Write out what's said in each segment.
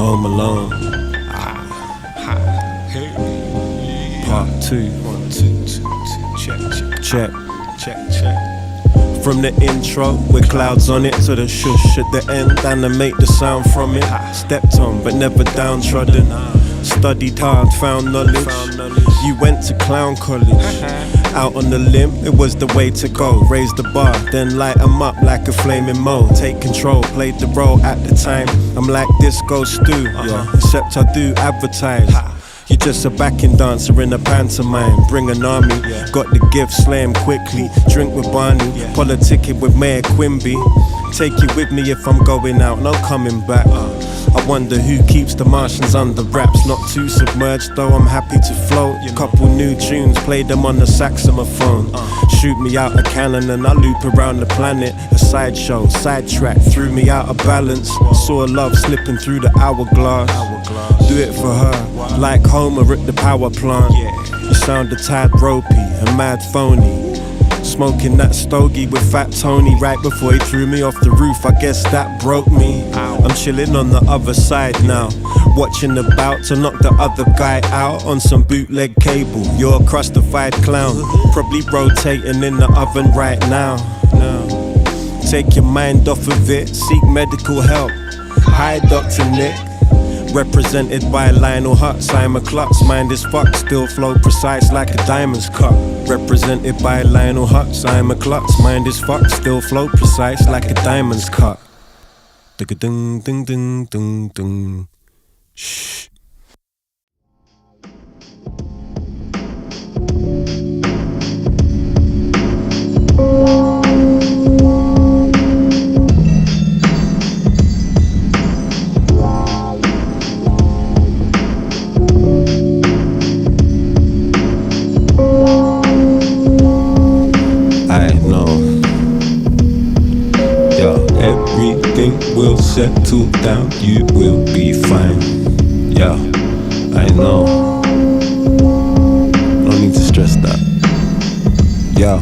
Home Alone. Part 2. Check. From the intro, with clouds on it, to the shush at the end, animate the sound from it. Stepped on, but never downtrodden. Studied hard, found knowledge. You went to clown college. Out on the limb, it was the way to go. Raise the bar, then light 'em up like a flaming mo. Take control, played the role at the time. I'm like Disco Stu, yeah. Except I do advertise. You're just a backing dancer in a pantomime. Bring an army, got the gift, slay 'em quickly. Drink with Barney, politicking with Mayor Quimby. Take you with me if I'm going out, no coming back. I wonder who keeps the Martians under wraps. Not too submerged though, I'm happy to float. Couple new tunes, play them on the saxophone. Shoot me out a cannon and I loop around the planet. A sideshow, sidetrack, threw me out of balance. Saw love slipping through the hourglass. Do it for her, like Homer at the power plant. You sound a tad ropey, a mad phony. Smoking that stogie with Fat Tony right before he threw me off the roof. I guess that broke me. I'm chilling on the other side now, watching the bout to knock the other guy out on some bootleg cable. You're a crustified clown, probably rotating in the oven right now. Take your mind off of it, seek medical help. Hi, Dr. Nick. Represented by Lionel Hutz, I'm a klutz. Mind is fucked, still flow precise like a diamond's cut. Represented by Lionel Hutz, I'm a klutz. Mind is fucked, still flow precise like a diamond's cut. Ding ding ding ding ding. Shh. Everything will settle down, you will be fine. Yeah, I know. No need to stress that. Yeah,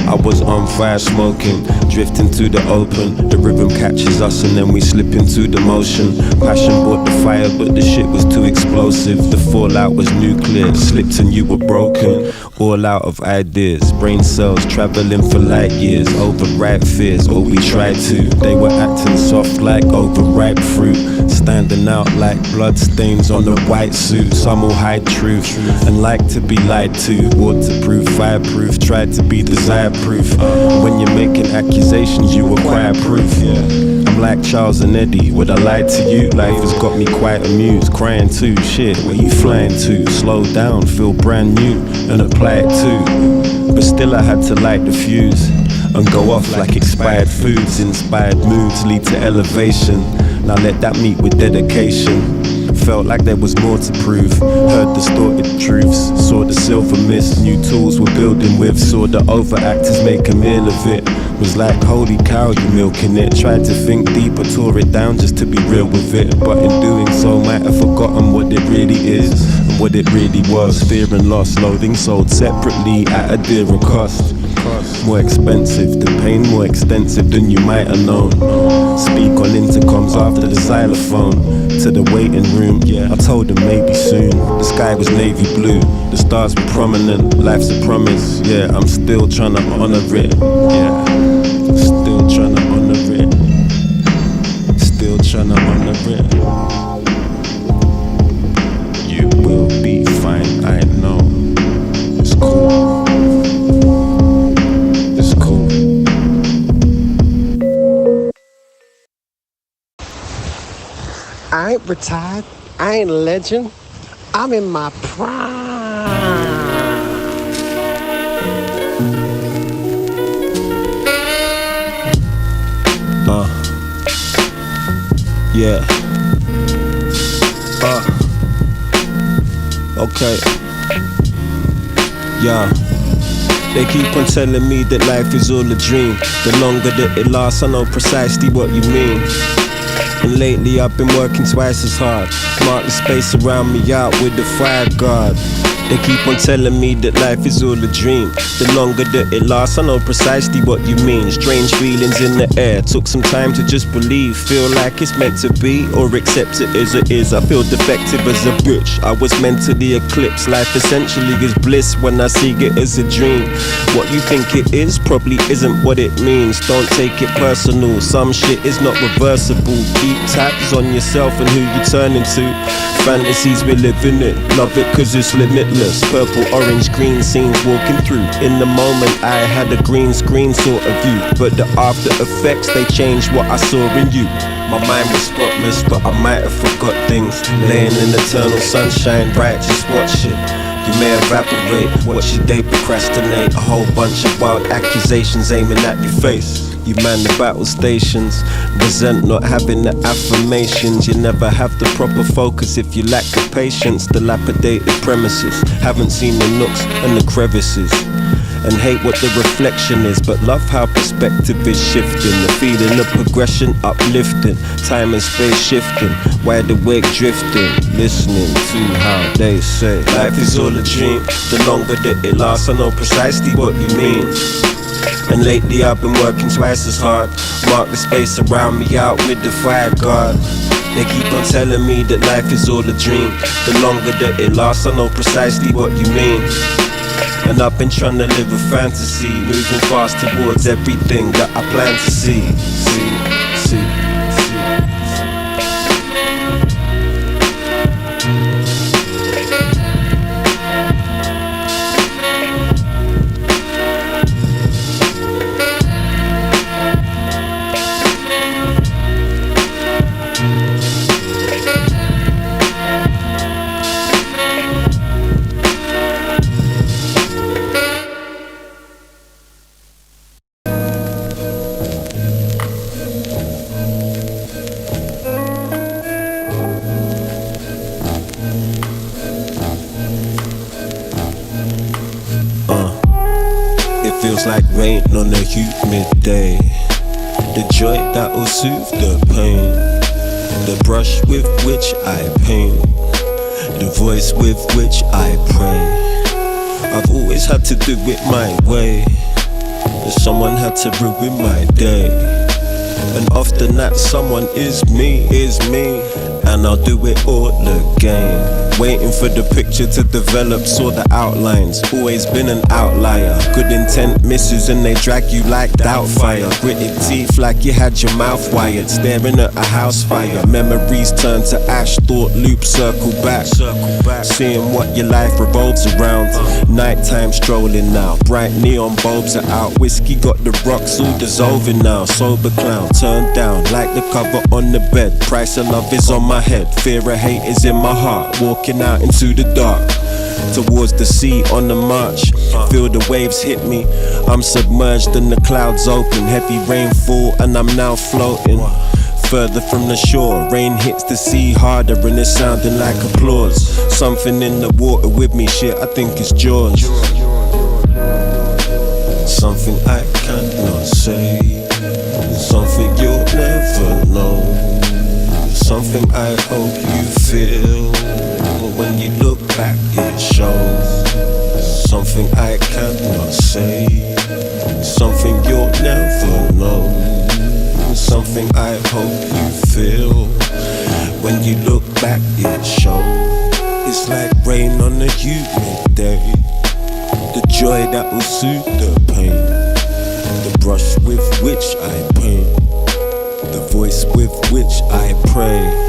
I was on fire smoking, drifting to the open. The rhythm catches us and then we slip into the motion. Passion brought the fire but the shit was too explosive. The fallout was nuclear, slipped and you were broken. All out of ideas, brain cells traveling for light years. Overripe fears, or we tried to. They were acting soft like overripe fruit, standing out like blood stains on a white suit. Some will hide truth and like to be lied to. Waterproof, fireproof, tried to be desire proof. When you're making accusations, you acquire proof. I'm like Charles and Eddie, would I lie to you? Life has got me quite amused, crying too. Shit, where you flying to? Slow down, feel brand new, and apply it too. But still I had to light the fuse and go off like expired foods. Inspired moods lead to elevation. Now let that meet with dedication. Felt like there was more to prove. Heard distorted truths, saw the silver mist. New tools we're building with, saw the overactors make a meal of it. Was like, holy cow, you milking it. Tried to think deeper, tore it down just to be real with it. But in doing so, might have forgotten what it really is and what it really was. Fear and loss, loading sold separately at a dearer cost. More expensive, the pain more extensive than you might have known. Speak on intercoms after the xylophone. To the waiting room, I told him maybe soon. The sky was navy blue, the stars were prominent. Life's a promise, I'm still trying to honor it. Still trying to honor it. Still trying to honor it. You will be fine, I know. It's cool. It's cool. I ain't retired, I ain't a legend, I'm in my prime. Yeah. Okay. Yeah. They keep on telling me that life is all a dream. The longer that it lasts, I know precisely what you mean. And lately I've been working twice as hard. Mark the space around me out with the fire guard. They keep on telling me that life is all a dream. The longer that it lasts, I know precisely what you mean. Strange feelings in the air, took some time to just believe. Feel like it's meant to be, or accept it as it is. I feel defective as a bitch, I was mentally eclipsed. Life essentially is bliss when I see it as a dream. What you think it is probably isn't what it means. Don't take it personal, some shit is not reversible. Keep tabs on yourself and who you turn into. Fantasies we're living in, love it cause it's limitless. Purple, orange, green scenes walking through. In the moment I had a green screen sort of view, but the after effects, they changed what I saw in you. My mind was spotless, but I might have forgot things. Laying in eternal sunshine, bright, just watch it. You may evaporate, watch your day procrastinate. A whole bunch of wild accusations aiming at your face. You man the battle stations, resent not having the affirmations. You never have the proper focus if you lack the patience. Dilapidated premises, haven't seen the nooks and the crevices. And hate what the reflection is, but love how perspective is shifting. The feeling of progression uplifting, time and space shifting, wide awake drifting, listening to how they say life is all a dream. The longer that it lasts, I know precisely what you mean. And lately I've been working twice as hard. Mark the space around me out with the fire guard. They keep on telling me that life is all a dream. The longer that it lasts, I know precisely what you mean. And I've been trying to live a fantasy, moving fast towards everything that I plan to see. Feels like rain on a humid day. The joy that will soothe the pain. The brush with which I paint. The voice with which I pray. I've always had to do it my way. But someone had to ruin my day. And often that someone is me. And I'll do it all again. Waiting for the picture to develop, saw the outlines. Always been an outlier. Good intent misses and they drag you like doubtfire. Gritted teeth like you had your mouth wired. Staring at a house fire. Memories turn to ash. Thought loop circle back. Seeing what your life revolves around. Nighttime strolling now. Bright neon bulbs are out. Whiskey got the rocks all dissolving now. Sober clown turned down like the cover on the bed. Price of love is on my head. Fear of hate is in my heart. Walking out into the dark, towards the sea on the march. Feel the waves hit me, I'm submerged and the clouds open. Heavy rainfall and I'm now floating further from the shore. Rain hits the sea harder and it's sounding like applause. Something in the water with me, shit, I think it's George. Something I cannot say, something you'll never know. Something I hope you feel. When you look back it shows. Something I cannot say, something you'll never know. Something I hope you feel. When you look back it shows. It's like rain on a humid day. The joy that will soothe the pain. The brush with which I paint. The voice with which I pray.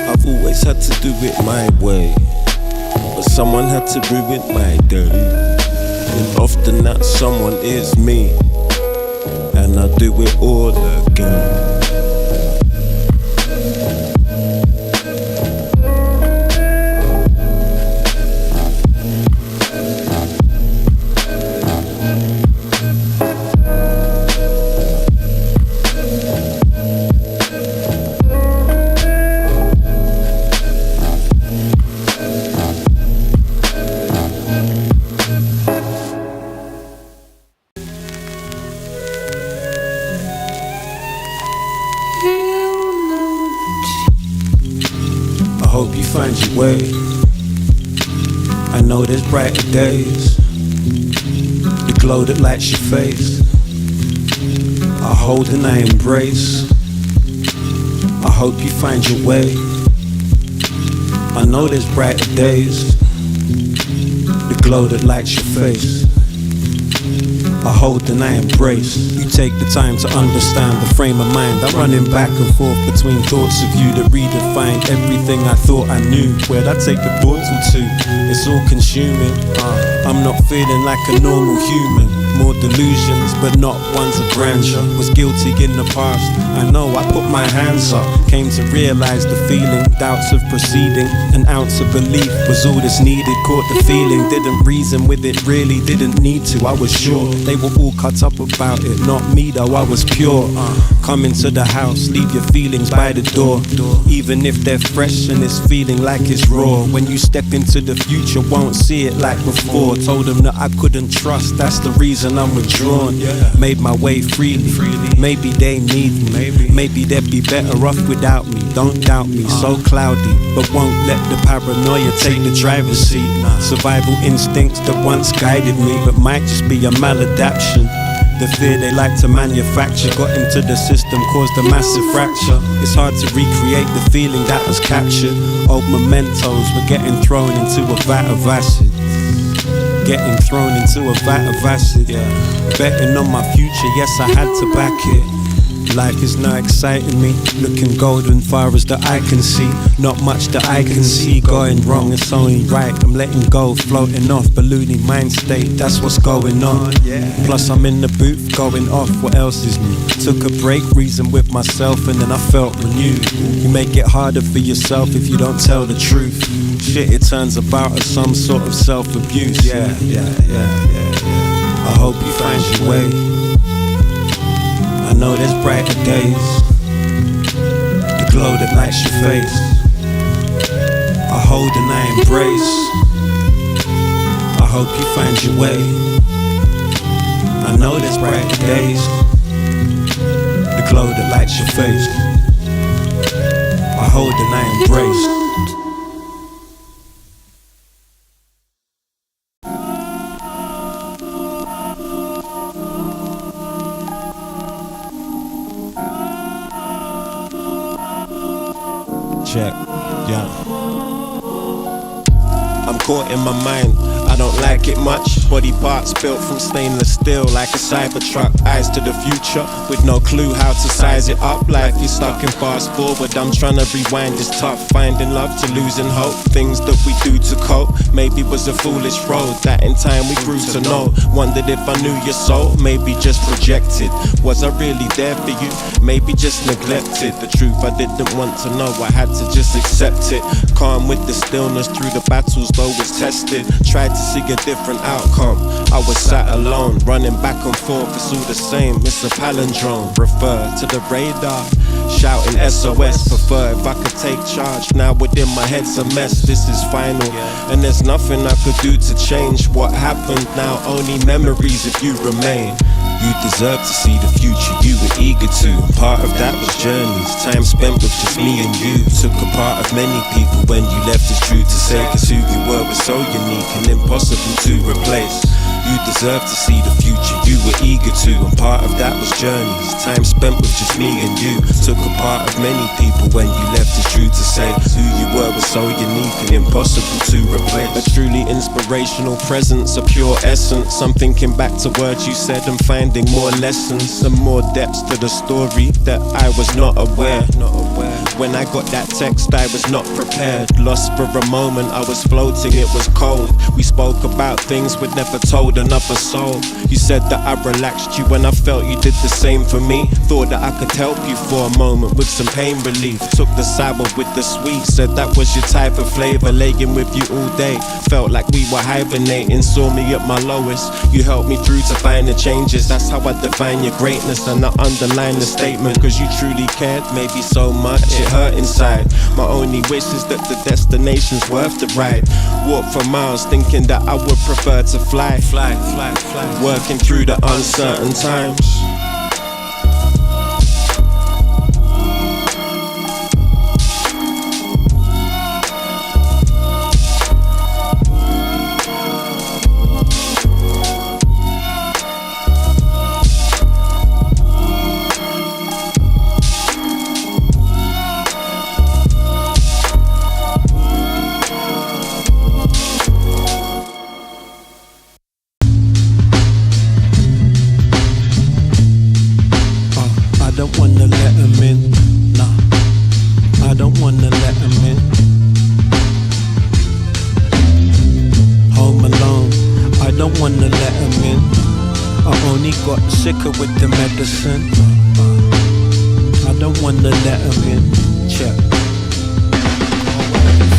I've always had to do it my way, but someone had to ruin my day. And often that someone is me, and I do it all again. Hope you find your way. I know there's brighter days, the glow that lights your face, I hold and I embrace. I hope you find your way. I know there's brighter days, the glow that lights your face, I hold and I embrace. You take the time to understand the frame of mind. I'm running back and forth between thoughts of you that redefine everything I thought I knew. Where'd I take the portal to? It's all consuming. I'm not feeling like a normal human. More delusions, but not ones of grandeur. Was guilty in the past, I know I put my hands up. Came to realize the feeling, doubts of proceeding. An ounce of belief was all that's needed. Caught the feeling, didn't reason with it, really didn't need to. I was sure they were all cut up about it, not me though, I was pure. Come into the house, leave your feelings by the door. Even if they're fresh and it's feeling like it's raw. When you step into the future, won't see it like before. Told them that I couldn't trust, that's the reason I'm withdrawn. Made my way freely, maybe they need me. Maybe they'd be better off without me. Don't doubt me, so cloudy, but won't let the paranoia take the driver's seat. Survival instincts that once guided me, but might just be a maladaption. The fear they like to manufacture got into the system, caused a massive fracture. It's hard to recreate the feeling that was captured. Old mementos were getting thrown into a vat of acid. Getting thrown into a vat of acid, yeah. Betting on my future, yes, I had to back it. Life is not exciting me, looking golden far as the eye can see. Not much that I can see going wrong, it's only right. I'm letting go, floating off, ballooning mind state, that's what's going on. Plus I'm in the booth, going off, what else is new? Took a break, reasoned with myself, and then I felt renewed. You make it harder for yourself if you don't tell the truth. Shit, it turns about as some sort of self-abuse. Yeah. I hope you find your way. I know there's brighter days, the glow that lights your face, I hold and I embrace. I hope you find your way. I know there's brighter days, the glow that lights your face, I hold and I embrace. Check, yeah. I'm caught in my mind, I don't like it much. Body parts built from stainless steel like a Cybertruck. Eyes to the future with no clue how to size it up. Life is stuck in fast forward, I'm trying to rewind, it's tough. Finding love to losing hope, things that we do to cope. Maybe was a foolish road that in time we grew to know. Wondered if I knew your soul, maybe just projected. Was I really there for you? Maybe just neglected. The truth I didn't want to know, I had to just accept it. Calm with the stillness through the battles though was tested. Tried to see a different outcome, I was sat alone, running back and forth, it's all the same, it's a palindrome. Refer to the radar, shouting SOS. Prefer if I could take charge, now within my head's a mess. This is final, and there's nothing I could do to change what happened. Now only memories if you remain. You deserve to see the future you were eager to. Part of that was journeys, time spent with just me and you. Took a part of many people when you left, it's true to say, cause who you were was so unique and impossible to replace. You deserve to see the future you were eager to, and part of that was journeys, time spent with just me and you. Took a part of many people when you left, it's true to say, who you were was so unique and impossible to replace. A truly inspirational presence, a pure essence. I'm thinking back to words you said and finding more lessons and more depths to the story that I was not aware. When I got that text I was not prepared. Lost for a moment, I was floating, it was cold. We spoke about things we'd never told another soul. You said that I relaxed you and I felt you did the same for me. Thought that I could help you for a moment with some pain relief. Took the sour with the sweet, said that was your type of flavor. Laying with you all day, felt like we were hibernating. Saw me at my lowest, you helped me through to find the changes. That's how I define your greatness, and I underline the statement. Cause you truly cared, maybe so much it hurt inside. My only wish is that the destination's worth the ride. Walk for miles thinking that I would prefer to fly. Working through the uncertain times. with the medicine. I don't wanna let him in. Check.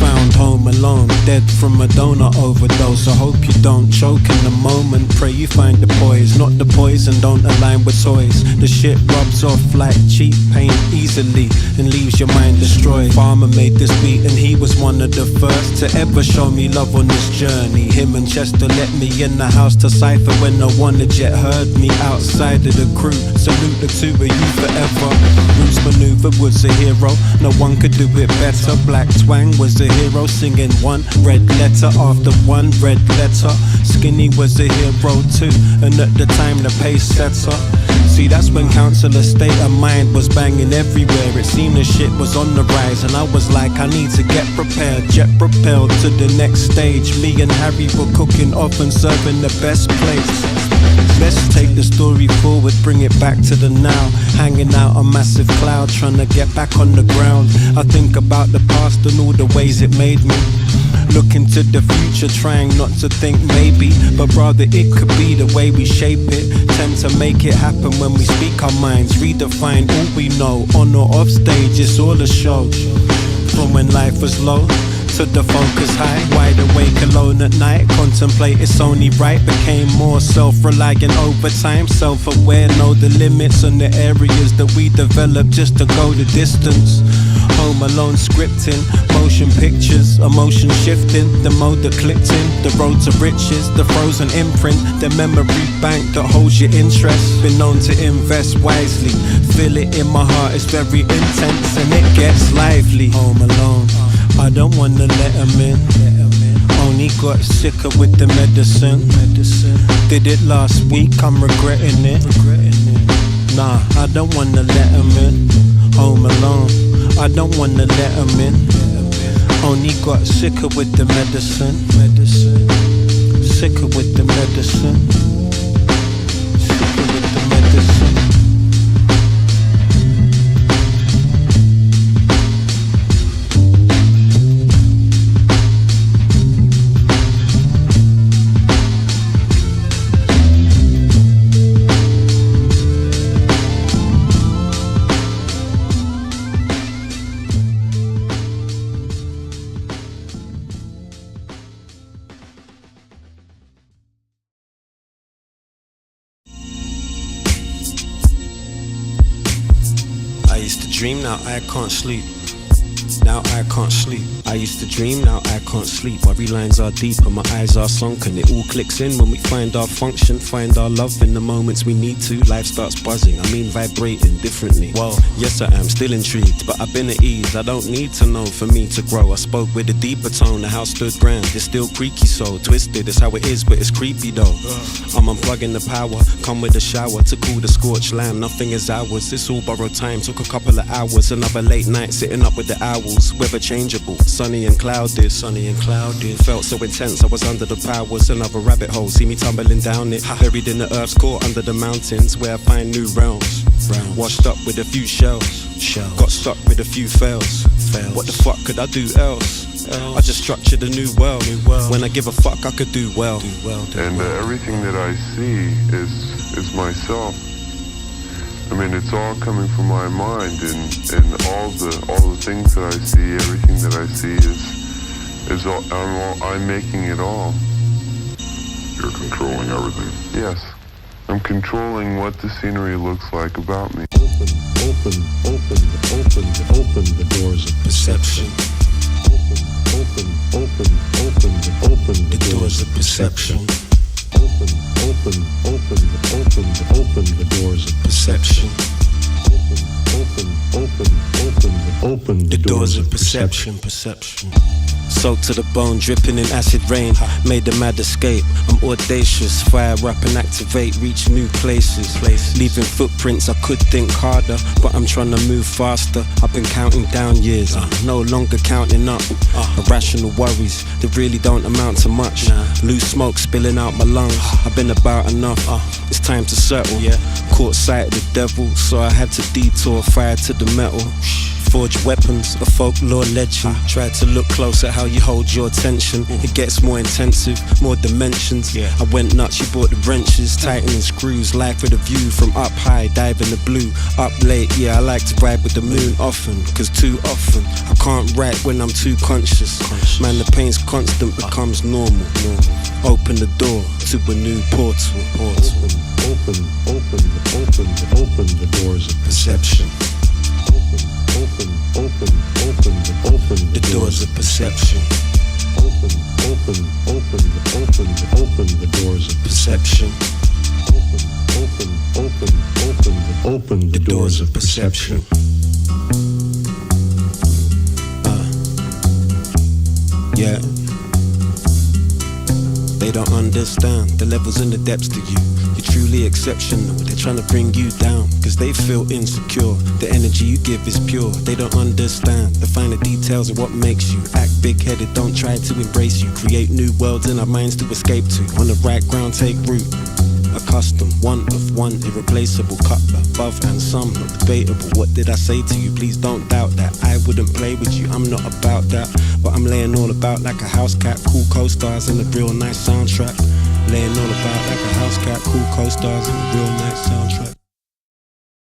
Found home alone, dead from a donut overdose. I hope you don't choke in the moment. Pray you find the poise, not the poison. Don't align with toys. The shit rubs off like cheap paint easily and leaves your mind destroyed. Farmer made this beat and he was one of the first to ever show me love on this journey. Him and Chester let me in the house to cipher when no one had yet heard me outside of the crew. Salute the two of you forever. Bruce Maneuver was a hero, no one could do it better. Black Twang was a hero, singing one red letter after one red letter. Skinny was a hero too, and at the time the pace setter. See, that's when Councilor State of Mind was banging everywhere. It seemed the shit was on the rise, and I was like, I need to get prepared. Jet propelled to the next stage. Me and Harry were cooking off and serving the best plates. Let's take the story forward, bring it back to the now. Hanging out a massive cloud, trying to get back on the ground. I think about the past and all the ways it made me. Look into the future, trying not to think maybe, but rather it could be the way we shape it. Tend to make it happen when we speak our minds. Redefine all we know, on or off stage, it's all a show. From when life was low to the focus high, wide awake alone at night, contemplate it's only right. Became more self-reliant over time, self-aware, know the limits and the areas that we develop just to go the distance. Home alone scripting, motion pictures, emotion shifting, the mode that clicked in, the road to riches, the frozen imprint, the memory bank that holds your interest. Been known to invest wisely, feel it in my heart, it's very intense and it gets lively. Home alone, I don't wanna let him in. Only got sicker with the medicine. Did it last week, I'm regretting it. Nah, I don't wanna let him in. Home alone, I don't wanna let him in. Only got sicker with the medicine. Sicker with the medicine. Sicker with the medicine. I used to dream, now I can't sleep. Now I can't sleep. I used to dream, now I can't sleep. Worry lines are deep and my eyes are sunken. It all clicks in when we find our function, find our love in the moments we need to. Life starts buzzing, I mean vibrating differently. Well, yes I am still intrigued, but I've been at ease. I don't need to know for me to grow. I spoke with a deeper tone, the house stood grand. It's still creaky so twisted, it's how it is, but it's creepy though. I'm unplugging the power, come with a shower to cool the scorched lamb. Nothing is ours, it's all borrowed time. Took a couple of hours, another late night sitting up with the owls. Weather changeable, sunny and clouded, sunny and clouded. Felt so intense, I was under the powers. Another rabbit hole, see me tumbling down it. Buried in the earth's core under the mountains, where I find new realms. Washed up with a few shells. Got stuck with a few fails. What the fuck could I do else? I just structured a new world. When I give a fuck, I could do well. And everything that I see is myself. I mean, it's all coming from my mind, and all the things that I see, everything that I see is all, I'm making it all. You're controlling everything. Yes, I'm controlling what the scenery looks like about me. Open the doors of Perception. open The doors of perception. Open the doors of Perception. open The doors of perception. Soaked to the bone, dripping in acid rain. Made a mad escape. I'm audacious, fire up and activate, reach new places. Leaving footprints, I could think harder, but I'm trying to move faster. I've been counting down years, no longer counting up. Irrational worries that really don't amount to much. Loose smoke spilling out my lungs. I've been about enough. It's time to settle. Caught sight of the devil, so I had to detour, fire to the metal. forge weapons, a folklore legend. Try to look close at how you hold your attention. It gets more intensive, more dimensions. I went nuts, you bought the wrenches, tightening screws. Life with a view from up high, dive in the blue. Up late, yeah, I like to ride with the moon often. Cause too often, I can't write when I'm too conscious. Man, the pain's constant becomes normal. Open the door to a new portal. Open the doors of Perception. open The doors of perception. open the doors of Perception. open the doors of perception. Yeah. They don't understand the levels and the depths to you. You're truly exceptional. They're trying to bring you down, cause they feel insecure. The energy you give is pure. They don't understand the finer details of what makes you act big-headed. Don't try to embrace you. Create new worlds in our minds to escape to. On the right ground, take root. A custom, one of one, irreplaceable, cut above and some, not debatable. What did I say to you? Please don't doubt that. I wouldn't play with you, I'm not about that. But I'm laying all about like a house cat. Cool co-stars and a real nice soundtrack. Laying all about like a house cat. Cool co-stars and a real nice soundtrack.